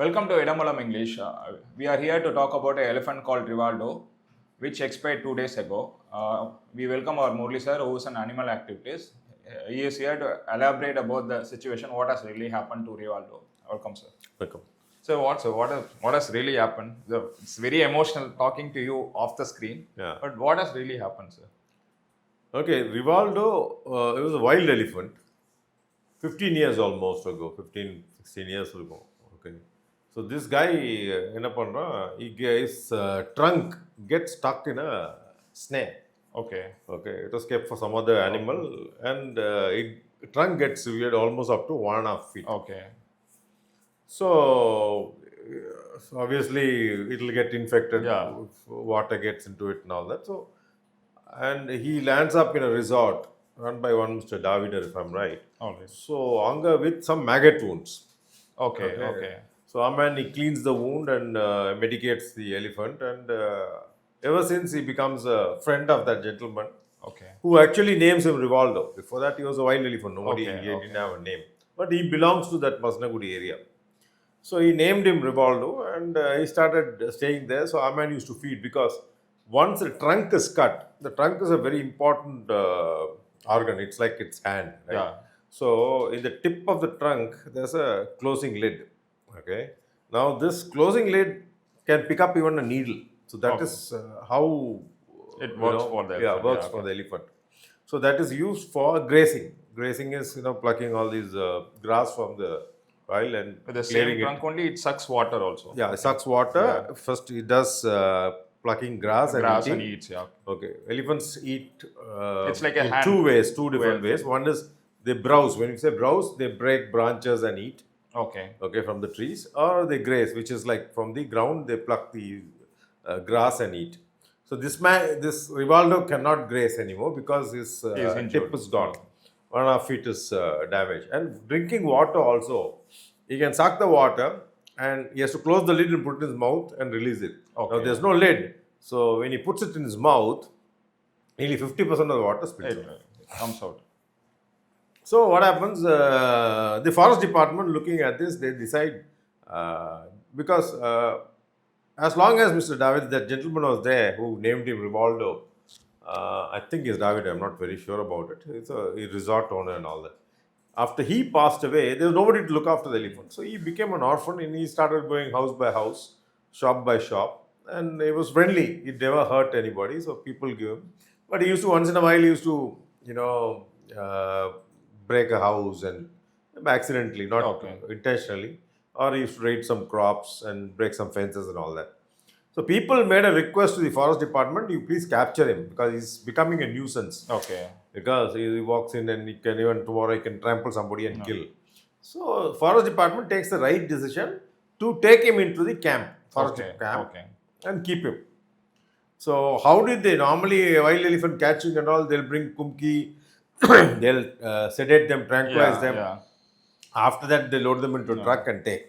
Welcome to Edamulam English. We are here to talk about an elephant called Rivaldo, which expired 2 days ago. We welcome our Murli sir, who is an animal activist. He is here to elaborate about the situation, what has really happened to Rivaldo. Welcome, sir. Welcome. What has really happened? It's very emotional talking to you off the screen, Yeah. but what has really happened, sir? Okay, Rivaldo, it was a wild elephant. 15 years almost ago, 15, 16 years ago. Okay. So this guy, என்ன பண்றான், his trunk gets stuck in a snare. Okay, Okay, it was kept for some other animal, and trunk gets severed almost up to 1.5 feet. okay, So obviously it'll get infected. yeah, If water gets into it and all that. So and he lands up in a resort run by one Mr. Davider, if I'm right. all right. So Anga with some maggot wounds. Okay, Okay. okay, So Aman he cleans the wound and medicates the elephant, and ever since he becomes a friend of that gentleman, okay, who actually names him Rivaldo. Before that, he was a wild elephant. Nobody Okay, he didn't okay. have a name, but he belongs to that Masnagudi area. So he named him Rivaldo, and he started staying there. So Aman used to feed because once the trunk is cut, the trunk is a very important organ. It's like its hand, right? Yeah. So in the tip of the trunk, there's a closing lid. Okay. Now this closing lid can pick up even a needle. So that Okay. is how It works for the elephant. works Yeah, for okay. the elephant. So that is used for grazing. Grazing is plucking all these grass from the oil and With the clearing same it. trunk only, it sucks water also. Yeah, it sucks water. Yeah. First, it does plucking grass and Grass eating. and eats, yeah. Okay, elephants eat It's like a in hand. two ways, two different Well, ways. One is they browse. When you say browse, they break branches and eat. Okay. Okay, from the trees, or they graze, which is like from the ground they pluck the grass and eat. So this Rivaldo cannot graze anymore because his He is injured. tip is gone. 1.5 feet is damaged. And drinking water also, he can suck the water and he has to close the lid and put it in his mouth and release it. Now Okay. there's no lid, so when he puts it in his mouth, nearly 50% of the water spills It out. comes out. So what happens? The forest department looking at this, they decide because as long as Mr. David, that gentleman was there who named him Rivaldo, I think he's David. I'm not very sure about it. He's a resort owner and all that. After he passed away, there was nobody to look after the elephant, so he became an orphan and he started going house by house, shop by shop, and he was friendly. He never hurt anybody, so people give him. But he used to once in a while he used to uh, break a house and accidentally, not Okay. intentionally, or he used to raid some crops and break some fences and all that. So people made a request to the forest department, you please capture him because he's becoming a nuisance. Okay. Because he walks in and he can even tomorrow he can trample somebody and kill. So forest department takes the right decision to take him into the camp, forest Okay. camp, Okay. and keep him. So how did they normally wild elephant catching and all? They'll bring kumki, they'll sedate them, tranquilize Yeah. them. Yeah. After that, they load them into a truck and take.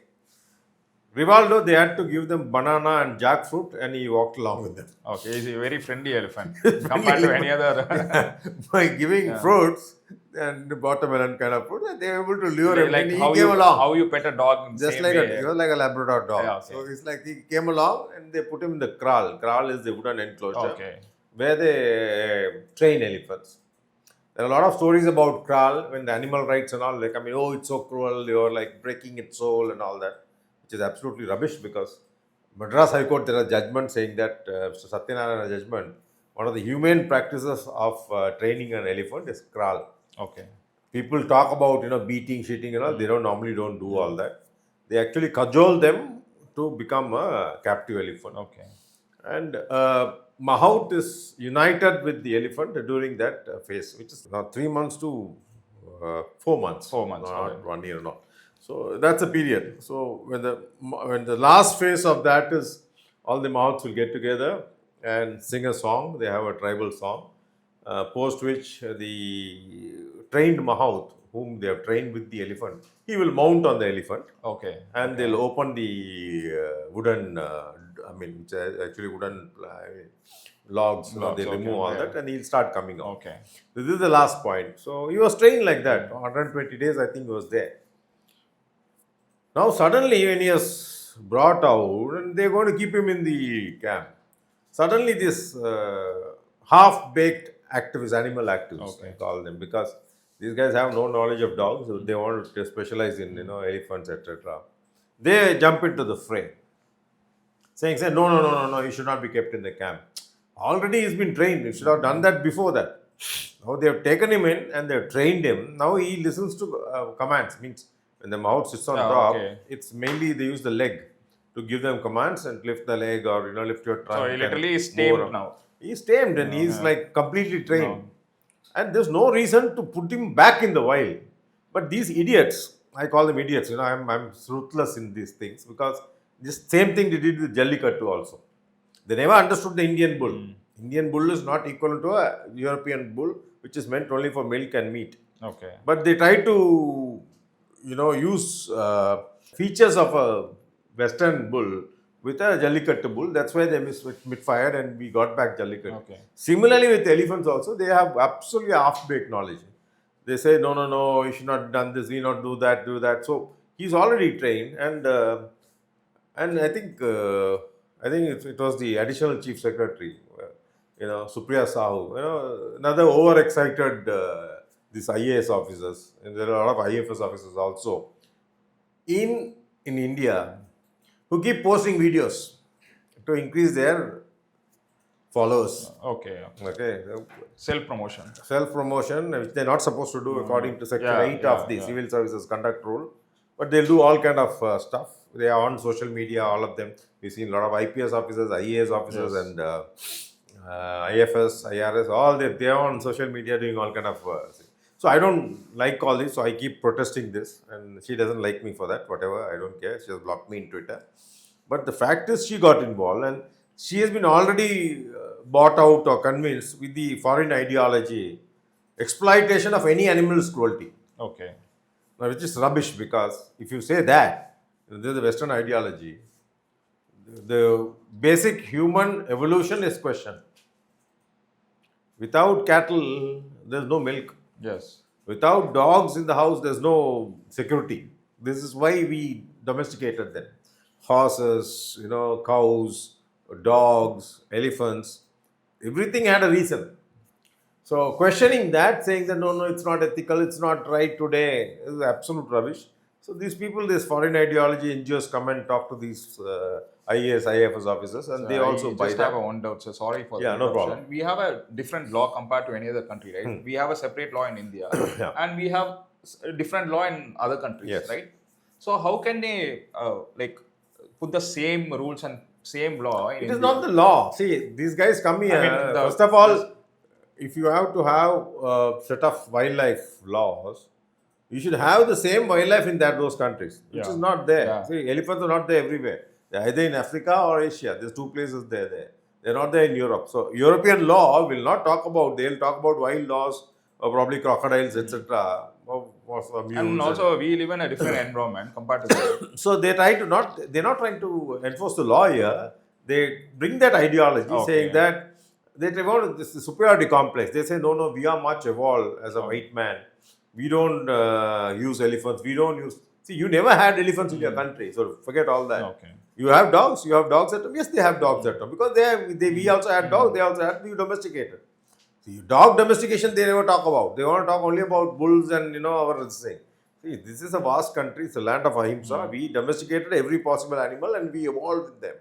Rivaldo, they had to give them banana and jackfruit, and he walked along with them. Okay. He's a very friendly elephant compared to any other. By giving fruits and watermelon kind of fruit, they were able to lure him. Like And he how came you along. how you pet a dog in the Just same like way. he was like a Labrador dog. Yeah, okay. So it's like he came along and they put him in the kraal. Kraal is the wooden enclosure Okay. where they train elephants. There are a lot of stories about kraal when the animal rights and all. Like, I mean, oh, it's so cruel. They were like breaking its soul and all that, which is absolutely rubbish because Madras High Court, there are judgments saying that Mr. Satyanarayana judgment, one of the humane practices of training an elephant is kraal. Okay. People talk about beating, shitting and all. They normally don't do all that. They actually cajole them to become a captive elephant. Okay. And Mahout is united with the elephant during that phase, which is now 3 months to 4 months. 4 months, not okay. 1 year and all. So that's a period. So when the last phase of that is, all the Mahouts will get together and sing a song. They have a tribal song, post which the trained Mahout, whom they have trained with the elephant, he will mount on the elephant Okay. and they'll open the wooden, it's actually wooden logs. They Logs, remove okay, all yeah. that and he'll start coming out. Okay. This is the last point. So he was trained like that. 120 days, I think, he was there. Now suddenly, when he has brought out, and they're going to keep him in the camp. Suddenly, this half-baked activists, animal activists, I Okay. call them, because these guys have no knowledge of dogs. So they want to specialize in elephants, etc. They jump into the fray, saying, no, no, no, no, no, he should not be kept in the camp. Already he's been trained. He should have done that before that. Now they have taken him in and they have trained him. Now he listens to commands. Means when the mouth sits on top, Okay. it's mainly they use the leg to give them commands and lift the leg or lift your trunk. So he and literally is move tamed around. now. He's tamed and he's yeah. like completely trained. No. And there's no reason to put him back in the wild. But these idiots, I call them idiots, I'm ruthless in these things because this same thing they did with Jallikattu also. They never understood the Indian bull. Indian bull is not equal to a European bull, which is meant only for milk and meat. Okay. But they try to, use features of a Western bull with a Jallikattu bull. That's why they misfired and we got back Jallikattu. Okay. Similarly with elephants also, they have absolutely half-baked knowledge. They say, no, no, no, you should not have done this, you not do that. So he's already trained, and I think it was the additional chief secretary, Supriya Sahu, another overexcited these IAS officers, and there are a lot of IFS officers also in India who keep posting videos to increase their followers. Okay. Okay, Self promotion. self promotion, which they're not supposed to do according to Section Yeah, 8 of the yeah. Civil Services Conduct Rule, but they'll do all kind of stuff. They are on social media, all of them. We've seen a lot of IPS officers, IAS officers, Yes. and IFS, IRS, all they are on social media doing all kind of things. So I don't like all this, so I keep protesting this, and she doesn't like me for that. Whatever, I don't care. She has blocked me in Twitter. But the fact is, she got involved, and she has been already bought out or convinced with the foreign ideology, exploitation of any animal's cruelty. Okay. Now, which is rubbish because if you say that, this is the Western ideology, the basic human evolution is questioned. Without cattle, there's no milk. Yes. Without dogs in the house, there's no security. This is why we domesticated them. Horses, cows, dogs, elephants, everything had a reason. So questioning that, saying that no, it's not ethical, it's not right today, is absolute rubbish. So these people, this foreign ideology NGOs come and talk to these IAS, IFS officers, and they also buy just that. have a one doubt, so sorry for Yeah, the no interruption. problem. We have a different law compared to any other country, right? We have a separate law in India, Yeah. and we have a different law in other countries, Yes. right? So how can they put the same rules and same law in It India? is not the law. See, these guys come here. mean, First of all, if you have to have a set of wildlife laws, you should have the same wildlife in those countries, which Yeah. is not there. Yeah. See, elephants are not there everywhere. They're either in Africa or Asia. There's two places there. They're not there in Europe. So European law will not talk about. They'll talk about wild laws or probably crocodiles, etc. And also, we live in a different environment compared to them. So they're not trying to enforce the law here. They bring that ideology, Okay. saying that they want this superiority complex. They say, no, we are much evolved as a white man. We don't use elephants. We don't use. See, you never had elephants in your country, so forget all that. Okay. You have dogs. You have dogs at home. Yes, they have dogs at home because we also had dogs. They also had to be domesticated. See, dog domestication they never talk about. They want to talk only about bulls and our thing. See, this is a vast country. It's a land of ahimsa. We domesticated every possible animal and we evolved with them.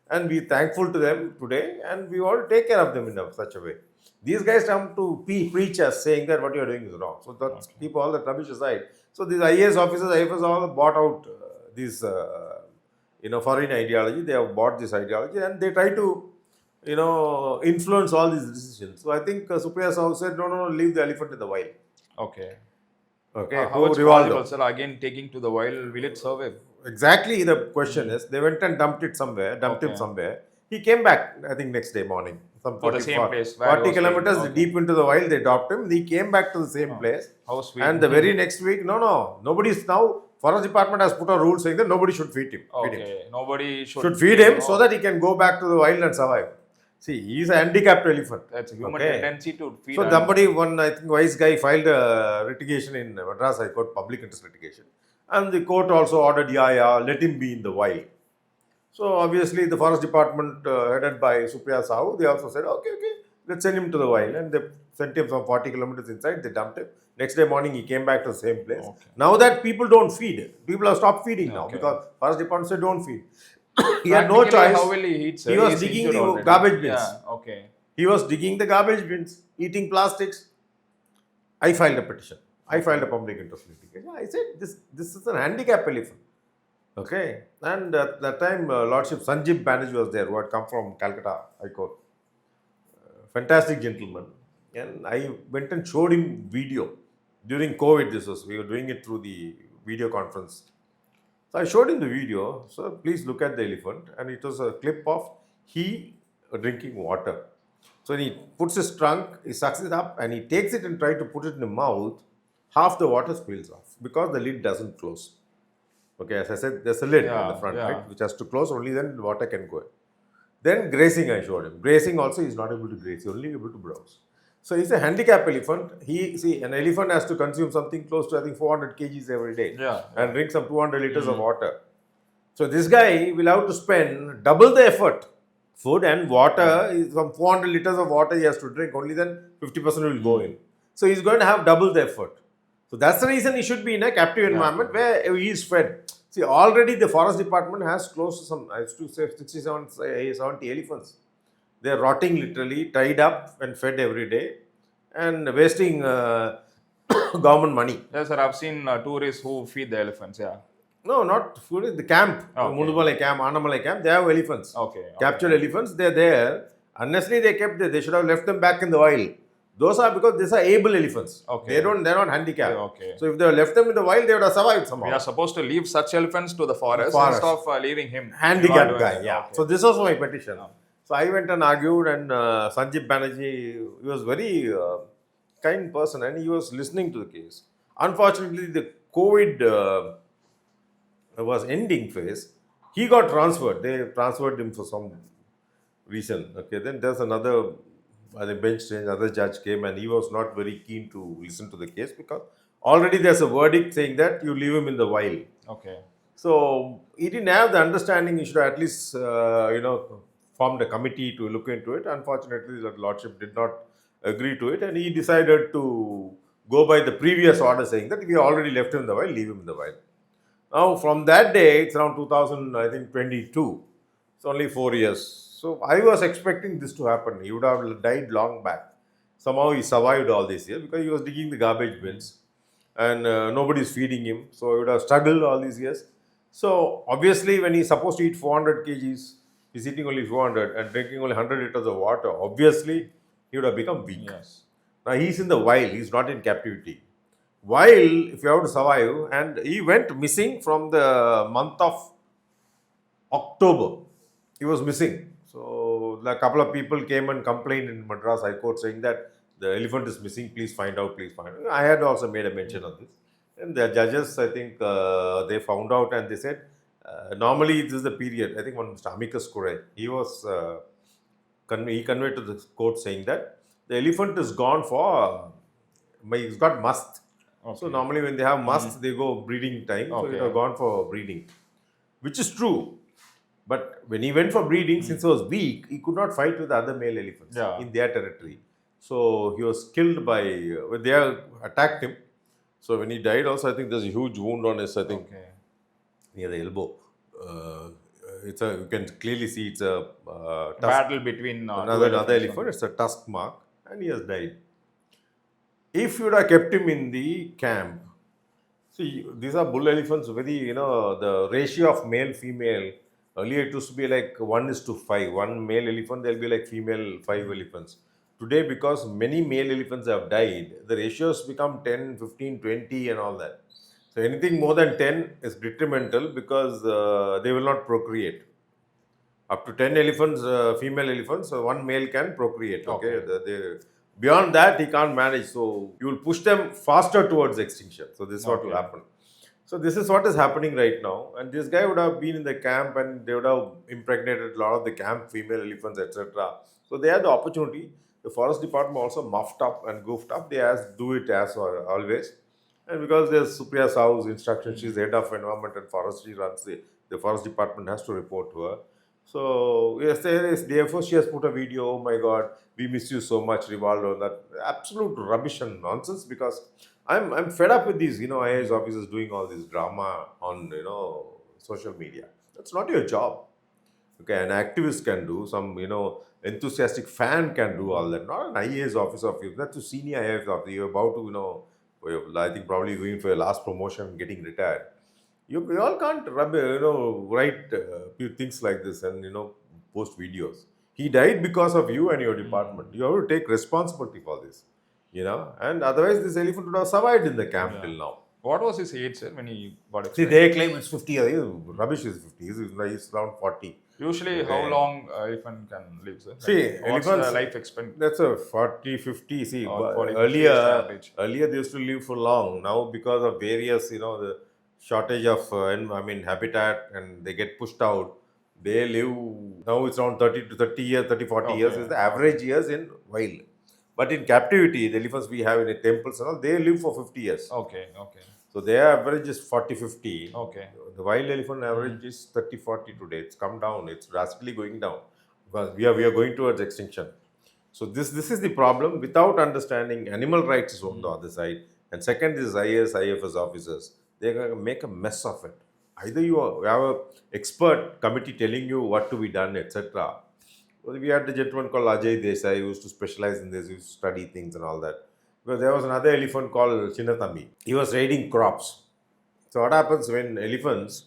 And we're thankful to them today and we want to take care of them in such a way. These guys come to preach us saying that what you're doing is wrong. So let's keep all the rubbish aside. So these IAS officers, IFS all bought out this foreign ideology. They have bought this ideology and they try to influence all these decisions. So I think Supriya Sahu said, no, leave the elephant in the wild. Okay. Okay, How it's Rivaldo. possible, sir? Again, taking to the wild, will it survive? Exactly, the question is, they went and dumped him somewhere. He came back, I think, next day morning. Some To the same place where he 40 was kilometers staying. Okay. deep into the wild, they dropped him. He came back to the same place. How sweet. And the very next week, nobody's now, Forest Department has put a rule saying that nobody should feed him. Okay. Nobody Should feed him so that he can go back to the wild and survive. See, he's a handicapped elephant. That's a human tendency to feed. So somebody, I think wise guy filed a litigation in Madras High Court, public interest litigation. And the court also ordered, let him be in the wild. So obviously the forest department headed by Supriya Sahu, they also said, okay, okay, let's send him to the wild. And they sent him some 40 kilometers inside, they dumped him. Next day morning, he came back to the same place. Okay. Now that people don't feed, people have stopped feeding now Okay. because forest department said don't feed. He had no Practically, choice. how will he eat, sir? He He was is digging injured the already. garbage bins. Yeah. Okay. He was digging the garbage bins, eating plastics. I filed a petition. I filed a public interest litigation. I said this is an handicap elephant. Okay, and at that time, Lordship Sanjeev Banerjee was there, who had come from Calcutta High Court. Fantastic gentleman. And I went and showed him video during COVID. This was, we were doing it through the video conference. So I showed him the video. So please look at the elephant, and it was a clip of he drinking water. So when he puts his trunk, he sucks it up, and he takes it and tries to put it in the mouth. Half the water spills off because the lid doesn't close. Okay, as I said, there's a lid in the Yeah. front, Yeah. right, which has to close. Only then water can go in. Then grazing, I showed him. Grazing also, he's not able to graze. He's only able to browse. So he's a handicap elephant. An elephant has to consume something close to, I think, 400 kgs every day, Yeah. and drink some 200 liters of water. So this guy will have to spend double the effort. Food and water is from 400 liters of water he has to drink. Only then 50% will go in. So he's going to have double the effort. So that's the reason he should be in a captive environment where he is fed. See, already the forest department has close to some, I used to say 67, 70 elephants. They are rotting literally, tied up and fed every day and wasting government money. Yes, sir. I've seen tourists who feed the elephants. Yeah. No, not food. The camp, Okay. Mudumalai camp, Annamalai camp, they have elephants. Okay. Captured elephants, they're there. Honestly, they kept there. They should have left them back in the wild. Those are because these are able elephants. Okay. They're not handicapped. Okay. So if they had left them in the wild, they would have survived somehow. We are supposed to leave such elephants to the forest, Forest. instead of leaving him. Handicapped guy, yeah. Okay. So this was my petition. So I went and argued, and Sanjeev Banerjee, he was very kind person, and he was listening to the case. Unfortunately, the COVID was ending phase. He got transferred. They transferred him for some reason. Okay, then there's another the bench change, other judge came, and he was not very keen to listen to the case because already there's a verdict saying that you leave him in the wild. Okay. So he didn't have the understanding. He should have at least formed a committee to look into it. Unfortunately, the lordship did not agree to it, and he decided to go by the previous order saying that we already left him in the wild, leave him in the wild. Now from that day, it's around 2000, I think 22. It's only 4 years. So I was expecting this to happen. He would have died long back. Somehow he survived all these years because he was digging the garbage bins, and nobody's feeding him. So he would have struggled all these years. So obviously, when he's supposed to eat 400 kgs, he's eating only 400 and drinking only 100 liters of water. Obviously, he would have become weak. Yes. Now he's in the wild. He's not in captivity. While if you have to survive, and he went missing from the month of October. He was missing. So a couple of people came and complained in Madras High Court saying that the elephant is missing. Please find out. Please find out. I had also made a mention of this, and the judges, I think, they found out and they said normally this is the period. I think one Mr. Amicus Curiae, he was he conveyed to the court saying that the elephant is gone for he's got must. Okay. So normally when they have must, they go breeding time. So it have gone for breeding, which is true. But when he went for breeding, since he was weak, he could not fight with the other male elephants in their territory. So he was killed by, they attacked him. So when he died also, I think there's a huge wound on his, I think, near the elbow. You can clearly see it's a tusk. Battle between Another elephant. It's a tusk mark, and he has died. If you would have kept him in the camp, see, these are bull elephants, very, the ratio of male, female, earlier it used to be like 1:5. One male elephant, there'll be like female 5 elephants. Today, because many male elephants have died, the ratios become 10, 15, 20 and all that. So anything more than 10 is detrimental because they will not procreate. Up to 10 elephants, female elephants, one male can procreate. Okay. Beyond that, he can't manage. So you will push them faster towards extinction. So this is what will happen. So this is what is happening right now. And this guy would have been in the camp, and they would have impregnated a lot of the camp female elephants, etc. So they had the opportunity. The forest department also muffed up and goofed up. They asked do it as always. And because there's Supriya Sahu's instruction, she's head of environment and forestry, runs the The forest department has to report to her. So yes, therefore she has put a video. Oh my God, we miss you so much, Rivaldo. That absolute rubbish and nonsense. Because I'm fed up with these IAS officers doing all this drama on social media. That's not your job. Okay, an activist can do, some enthusiastic fan can do all that. Not an IAS officer of you. That's a senior IAS officer. You're about to I think probably going for your last promotion, getting retired. You all can't write things like this and post videos. He died because of you and your department. You have to take responsibility for this. And otherwise this elephant would have survived in the camp Yeah. till now. What was his age, sir, when he got See, expired? they claim it's 50 years. Rubbish is 50. He's around 40. Usually, how Okay. long elephant can live, sir? See, What's the elephants, life expectancy? that's a 40, 50. See, Or 40, 50 is the average. earlier they used to live for long. Now, because of various, the shortage of, habitat, and they get pushed out, they live, now it's around 30 to 30 years, 30, 40 years Okay. is the average years in wild. But in captivity, the elephants we have in the temples and all, they live for 50 years. Okay. So their average is 40, 50. Okay. The wild elephant average is 30, 40 today. It's come down. It's drastically going down because we are going towards extinction. So this is the problem. Without understanding animal rights is on the other side, and second is IAS, IFS officers. They're going to make a mess of it. Either you have a expert committee telling you what to be done, etc. We had the gentleman called Ajay Desai who used to specialize in this, he used to study things and all that. Because there was another elephant called Chinnathambi. He was raiding crops. So what happens when elephants,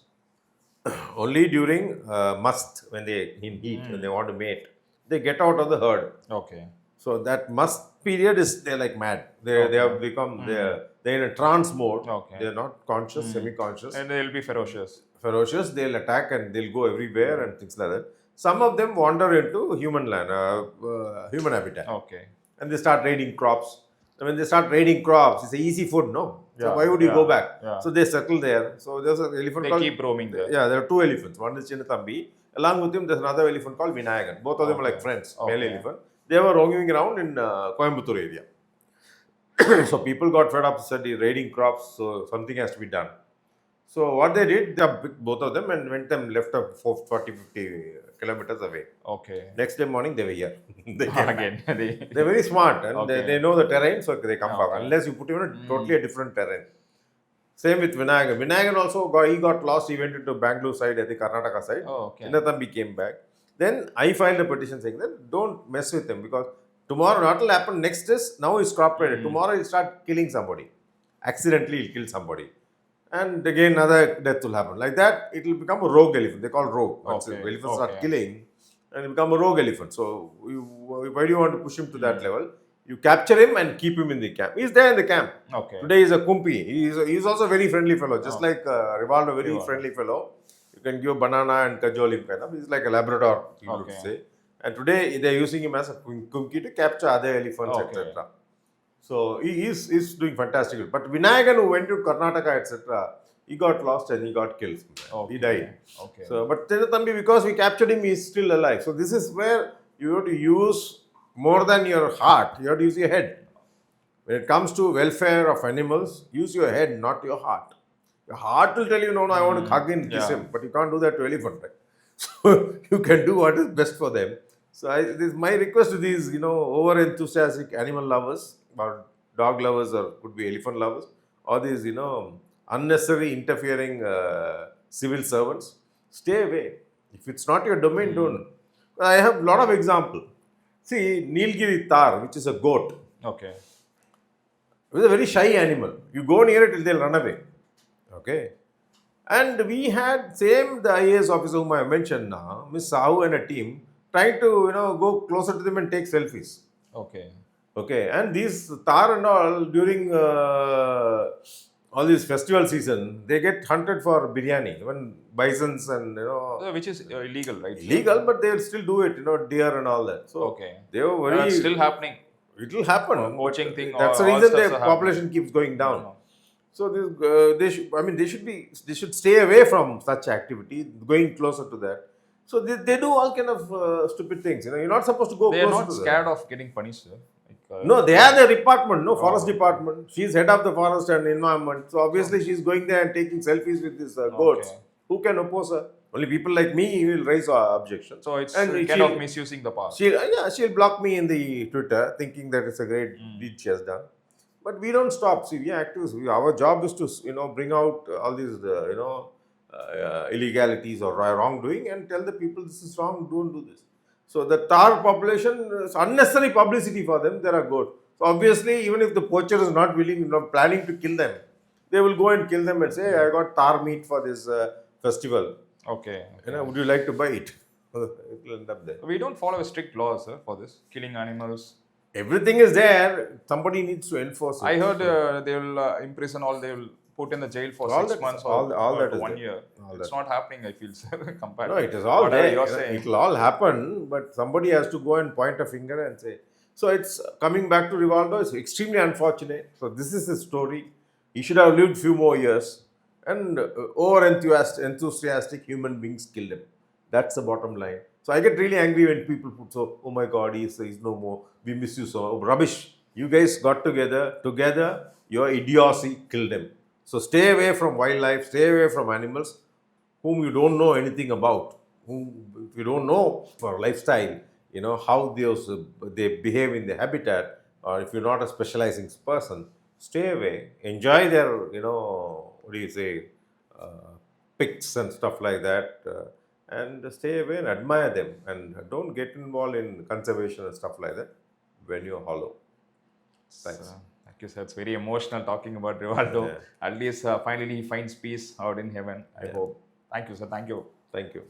only during must, when they in heat, when they want to mate, they get out of the herd. Okay. So that must period is they're like mad. They have become they're in a trance mode. Okay. They're not conscious, semi-conscious, And they'll be ferocious. ferocious. They'll attack and they'll go everywhere and things like that. Some of them wander into human land, human habitat, Okay. and they start raiding crops. And when they start raiding crops, it's a easy food, no? So Yeah, why would you go back? yeah. So they settle there. So there's an elephant They called, keep roaming there. yeah, there are two elephants. One is Chinnathambi. Along with him, there's another elephant called Vinayagan. Both of them are like friends, male Okay. elephant. They were roaming around in Coimbatore area. So people got fed up, said raiding crops, so something has to be done. So what they did, they picked both of them and left up 40, 50 kilometers away. Okay. Next day morning, they were here. They came back. Again, They're very smart and Okay. they know the terrain, so they come back. Okay. Unless you put him in a totally a different terrain. Same with Vinayagan. Vinayagan also got lost. He went into Bangalore side, I think Karnataka side. Oh, okay. Chinnathambi came back. Then I filed a petition saying that don't mess with him because tomorrow what will happen next is now he's crop raided. Tomorrow he'll start killing somebody. Accidentally he'll kill somebody. And again another death will happen. Like that, it will become a rogue elephant. They call rogue. Once Okay. elephants start Okay. killing and become a rogue elephant. So why do you want to push him to that level? You capture him and keep him in the camp. He's there in the camp. Okay. Today he's a kumpi. He's also a very friendly fellow. Just like Rivaldo, very Rivaldo. friendly fellow. You can give banana and cajole him kind of. He's like a Labrador, you would Okay. say. And today they're using him as a kumki to capture other elephants, Okay. etc. So he's doing fantastic. But Vinayagan, who went to Karnataka, etc., he got lost and he got killed. Okay. He died. Okay. So, but Chinnathambi, because we captured him, he's still alive. So this is where you have to use more than your heart. You have to use your head. When it comes to welfare of animals, use your head, not your heart. Your heart will tell you, no, I want to hug and kiss Yeah. him, but you can't do that to elephant, right? So you can do what is best for them. So this my request to these, over enthusiastic animal lovers, or dog lovers, or could be elephant lovers, or these, unnecessary interfering civil servants, stay away. If it's not your domain, don't. I have a lot of example. See, Nilgiri tar, which is a goat. Okay. It's a very shy animal. You go near it, they'll run away. Okay. And we had the IAS officer whom I mentioned now, Miss Sahu and a team, trying to go closer to them and take selfies. Okay. Okay. And these tar and all during all these festival season, they get hunted for biryani, even bisons and Which is illegal, right? illegal, but they'll still do it. Deer and all that. So Okay. they were very. It's still happening. It will happen. Poaching thing. That's the all reason stuffs the are happening. population keeps going down. No. So they should stay away from such activity, going closer to that. So they do all kind of stupid things. You're not supposed to go They are closer not to scared of getting punished, sir. No, they are the department, forest department. She's head of the forest and environment. So obviously she's going there and taking selfies with these goats. Okay. Who can oppose her? Only people like me will raise objections. So it's And kind of misusing the power. she'll block me in the Twitter, thinking that it's a great deed she has done. But we don't stop. See, we are activists. Our job is to bring out all these illegalities or wrongdoing and tell the people this is wrong. Don't do this. So the tar population is unnecessary publicity for them. They are good. So obviously, even if the poacher is not willing, planning to kill them, they will go and kill them and say, "I got tar meat for this festival. Okay. Would you like to buy it?" It will end up there. We don't follow a strict laws, sir, for this killing animals. Everything is there. Somebody needs to enforce it. I heard they will imprison all. They will put in the jail for All 6 that- months all- all or that to is 1 there. year. All It's that. not happening, I feel, sir, compared No, to it is all whatever there. you're saying. It will all happen, but somebody has to go and point a finger and say. So it's coming back to Rivaldo. It's extremely unfortunate. So this is his story. He should have lived few more years, and over enthusiastic human beings killed him. That's the bottom line. So I get really angry when people put so, oh my God, he's no more. We miss you so. Oh, rubbish. You guys got together. Together, your idiocy killed him. So stay away from wildlife. Stay away from animals whom you don't know anything about, whom if you don't know for lifestyle, how they behave in the habitat, or if you're not a specializing person, stay away. Enjoy their, what do you say, pics and stuff like that, and stay away and admire them, and don't get involved in conservation and stuff like that when you're hollow. Thanks. So, like you said, it's very emotional talking about Rivaldo. Yeah. At least finally he finds peace out in heaven, I hope. Thank you, sir. Thank you. Thank you.